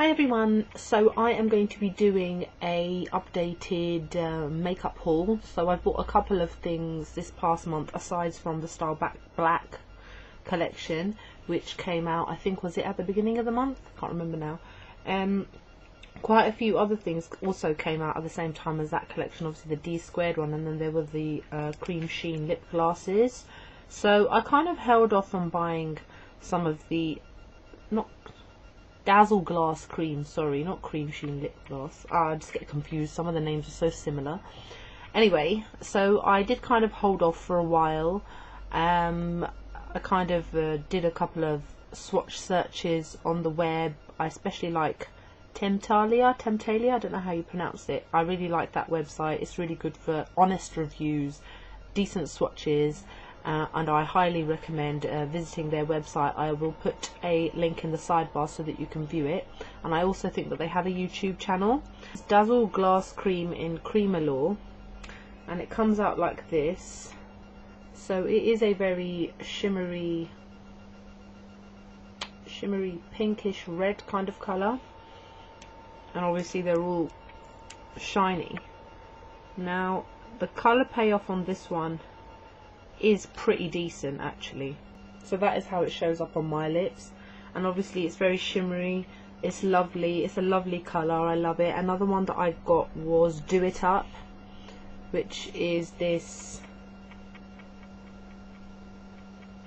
Hi everyone, so I am going to be doing a updated makeup haul. So I've bought a couple of things this past month aside from the Star Black collection, which came out, I think, was it at the beginning of the month? Can't remember now. Quite a few other things also came out at the same time as that collection, obviously the D² one, and then there were the Cremesheen lip glosses. So I kind of held off on buying some of the, not Dazzleglass Creme, sorry, not Cremesheen lip gloss. I just get confused, some of the names are so similar. Anyway, so I did kind of hold off for a while. I kind of did a couple of swatch searches on the web. I especially like Temptalia, I don't know how you pronounce it. I really like that website. It's really good for honest reviews, decent swatches, and I highly recommend visiting their website. I will put a link in the sidebar so that you can view it, and I also think that they have a YouTube channel. It's Dazzleglass Creme in Cream Allure, and it comes out like this. So it is a very shimmery pinkish red kind of colour, and obviously they're all shiny. Now the colour payoff on this one is pretty decent actually. So that is how it shows up on my lips, and obviously it's very shimmery, it's lovely, it's a lovely colour, I love it. Another one that I got was Do It Up, which is this,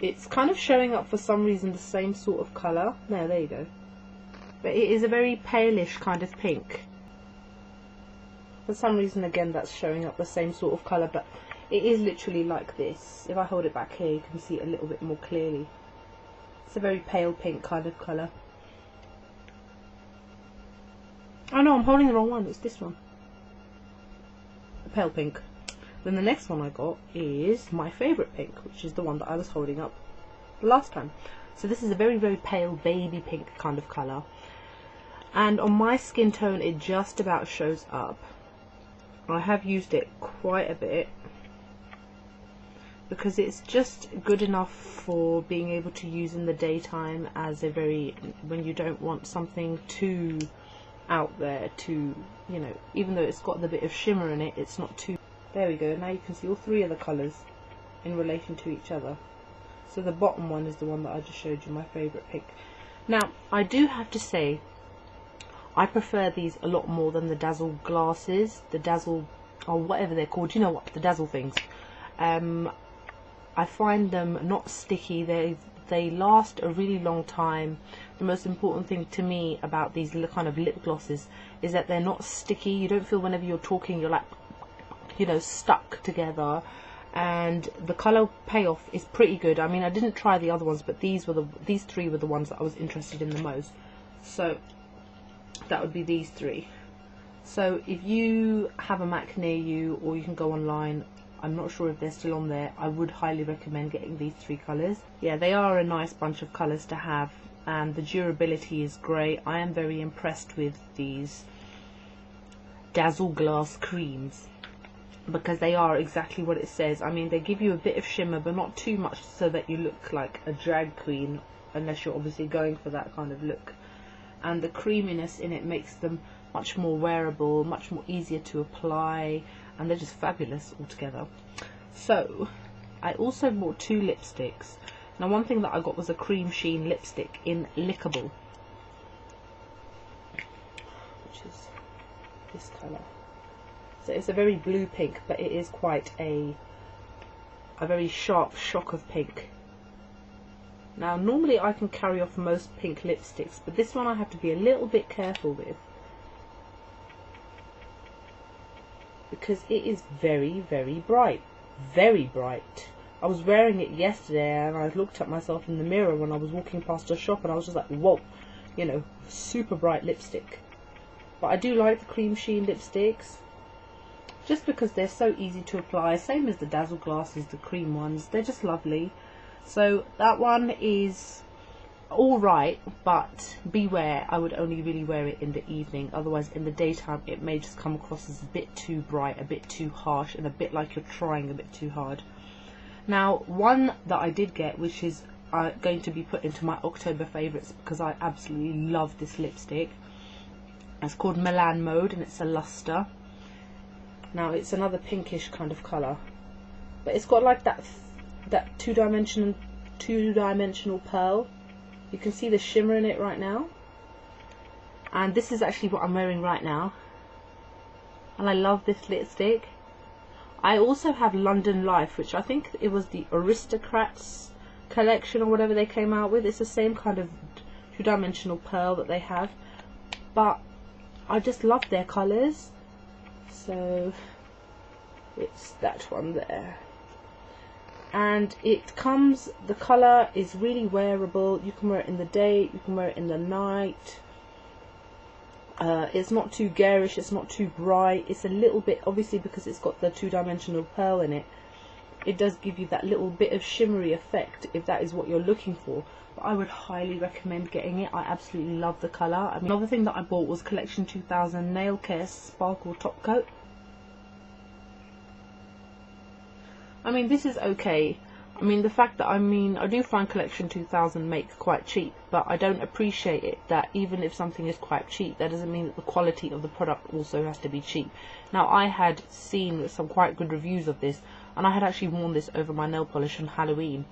it's kind of showing up for some reason the same sort of colour. No, there you go. But it is a very palish kind of pink. For some reason again that's showing up the same sort of colour, but it is literally like this. If I hold it back here you can see it a little bit more clearly. It's a very pale pink kind of colour. Oh no, I'm holding the wrong one, it's this one. The pale pink. Then the next one I got is my favourite pink, which is the one that I was holding up the last time. So this is a very, very pale baby pink kind of colour. And on my skin tone it just about shows up. I have used it quite a bit because it's just good enough for being able to use in the daytime as a very, when you don't want something too out there, too, you know, even though it's got the bit of shimmer in it, it's not too. There we go, now you can see all three of the colours in relation to each other. So the bottom one is the one that I just showed you, my favourite pink. Now I do have to say I prefer these a lot more than the Dazzle glasses, the Dazzle, or whatever they're called, you know what, the Dazzle things. I find them not sticky, they last a really long time. The most important thing to me about these kind of lip glosses is that they're not sticky. You don't feel whenever you're talking you're like, you know, stuck together. And the colour payoff is pretty good. I mean, I didn't try the other ones, but these three were the ones that I was interested in the most. So that would be these three. So if you have a MAC near you, or you can go online, I'm not sure if they're still on there, I would highly recommend getting these three colours. Yeah, they are a nice bunch of colours to have, and the durability is great. I am very impressed with these Dazzleglass creams because they are exactly what it says. I mean, they give you a bit of shimmer but not too much so that you look like a drag queen, unless you're obviously going for that kind of look. And the creaminess in it makes them much more wearable, much more easier to apply, and they're just fabulous altogether. So I also bought two lipsticks. Now one thing that I got was a Cremesheen lipstick in Lickable, which is this colour. So it's a very blue pink, but it is quite a very sharp shock of pink. Now normally I can carry off most pink lipsticks, but this one I have to be a little bit careful with because it is very, very bright. Very bright. I was wearing it yesterday and I looked at myself in the mirror when I was walking past a shop and I was just like, whoa, you know, super bright lipstick. But I do like the Cremesheen lipsticks just because they're so easy to apply, same as the Dazzle glasses, the cream ones, they're just lovely. So that one is alright, but beware, I would only really wear it in the evening, otherwise in the daytime it may just come across as a bit too bright, a bit too harsh, and a bit like you're trying a bit too hard. Now one that I did get, which is going to be put into my October favourites because I absolutely love this lipstick, It's called Milan Mode, and it's a Lustre. Now it's another pinkish kind of colour, but it's got like that two-dimensional pearl. You can see the shimmer in it right now, and this is actually what I'm wearing right now, and I love this lipstick. I also have London Life, which I think it was the Aristocrats collection or whatever they came out with. It's the same kind of two-dimensional pearl that they have, but I just love their colours, so it's that one there. And it comes, the colour is really wearable. You can wear it in the day, you can wear it in the night. It's not too garish, it's not too bright. It's a little bit, obviously because it's got the two-dimensional pearl in it, it does give you that little bit of shimmery effect if that is what you're looking for. But I would highly recommend getting it. I absolutely love the colour. I mean, another thing that I bought was Collection 2000 Nail Care Sparkle Top Coat. I mean, this is okay. I mean, the fact that, I do find Collection 2000 make quite cheap, but I don't appreciate it that even if something is quite cheap, that doesn't mean that the quality of the product also has to be cheap. Now, I had seen some quite good reviews of this, and I had actually worn this over my nail polish on Halloween,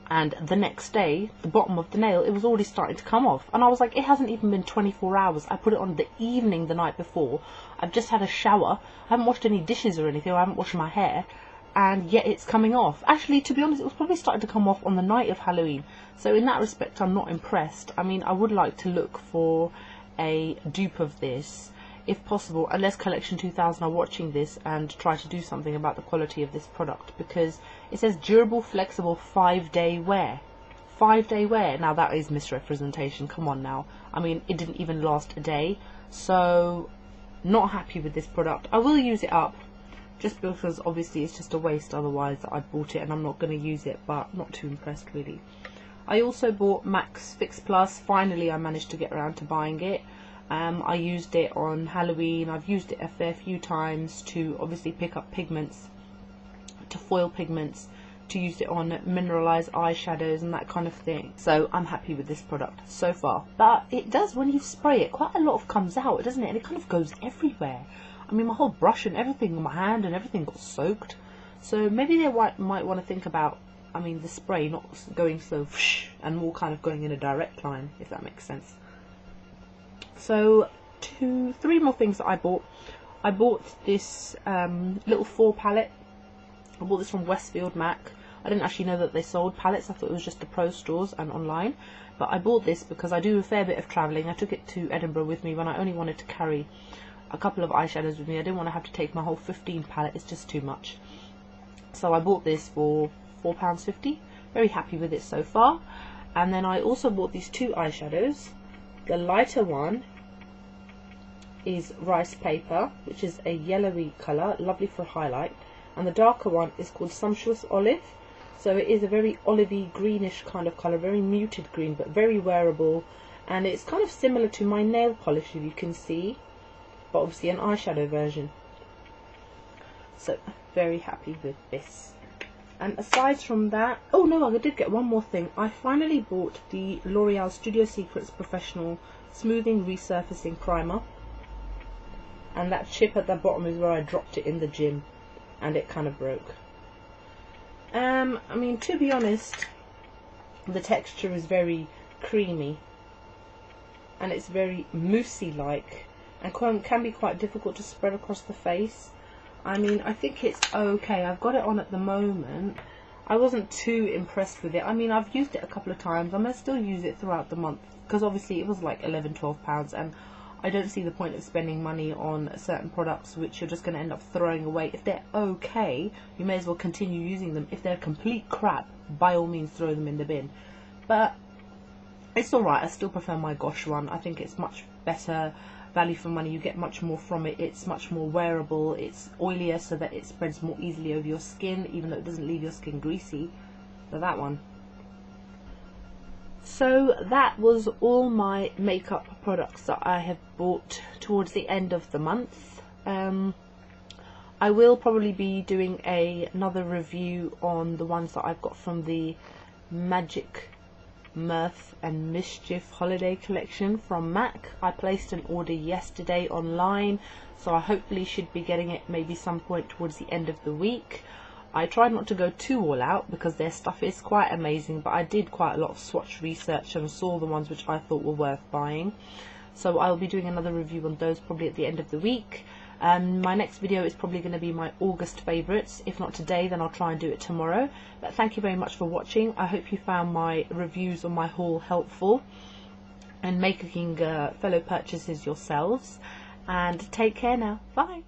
and the next day, the bottom of the nail, it was already starting to come off, and I was like, it hasn't even been 24 hours. I put it on the evening the night before. I've just had a shower. I haven't washed any dishes or anything. I haven't washed my hair. And yet it's coming off. Actually, to be honest, it was probably starting to come off on the night of Halloween. So in that respect, I'm not impressed. I mean, I would like to look for a dupe of this, if possible, unless Collection 2000 are watching this and try to do something about the quality of this product, because it says durable, flexible, 5-day wear. 5-day wear. Now that is misrepresentation. Come on now. I mean, it didn't even last a day. So, not happy with this product. I will use it up, just because obviously it's just a waste otherwise that I bought it and I'm not going to use it, but not too impressed really. I also bought Max Fix Plus. Finally I managed to get around to buying it. I used it on Halloween. I've used it a fair few times to obviously pick up pigments, to foil pigments, to use it on mineralized eyeshadows and that kind of thing. So I'm happy with this product so far. But it does, when you spray it, quite a lot of comes out, doesn't it? And it kind of goes everywhere. I mean, my whole brush and everything, my hand and everything got soaked. So maybe they might want to think about, I mean, the spray not going so whoosh and more kind of going in a direct line, if that makes sense. So, 3 more things that I bought. I bought this little 4 palette. I bought this from Westfield Mac. I didn't actually know that they sold palettes. I thought it was just the pro stores and online. But I bought this because I do a fair bit of travelling. I took it to Edinburgh with me when I only wanted to carry a couple of eyeshadows with me. I didn't want to have to take my whole 15 palette, it's just too much. So I bought this for £4.50. Very happy with it so far. And then I also bought these 2 eyeshadows. The lighter one is Ricepaper, which is a yellowy colour, lovely for highlight. And the darker one is called Sumptuous Olive. So it is a very olivey greenish kind of colour, very muted green, but very wearable. And it's kind of similar to my nail polish, if you can see, but obviously an eyeshadow version. So very happy with this. And aside from that, oh no, I did get one more thing. I finally bought the L'Oreal Studio Secrets Professional Smoothing Resurfacing Primer, and that chip at the bottom is where I dropped it in the gym and it kind of broke. I mean, to be honest, the texture is very creamy and it's very moussey like, and can be quite difficult to spread across the face. I mean, I think it's okay. I've got it on at the moment. I wasn't too impressed with it. I mean, I've used it a couple of times. I'm going to still use it throughout the month because obviously it was like £11–12, and I don't see the point of spending money on certain products which you're just going to end up throwing away. If they're okay, you may as well continue using them. If they're complete crap, by all means throw them in the bin. But it's alright. I still prefer my Gosh one. I think it's much better value for money. You get much more from it. It's much more wearable. It's oilier so that it spreads more easily over your skin, even though it doesn't leave your skin greasy. So that one. So that was all my makeup products that I have bought towards the end of the month. I will probably be doing another review on the ones that I've got from the Magic Mirth and Mischief holiday collection from MAC. I placed an order yesterday online, so I hopefully should be getting it maybe some point towards the end of the week. I tried not to go too all out because their stuff is quite amazing, but I did quite a lot of swatch research and saw the ones which I thought were worth buying. So I'll be doing another review on those probably at the end of the week. My next video is probably going to be my August favourites. If not today, then I'll try and do it tomorrow. But thank you very much for watching. I hope you found my reviews on my haul helpful and making fellow purchases yourselves. And take care now. Bye.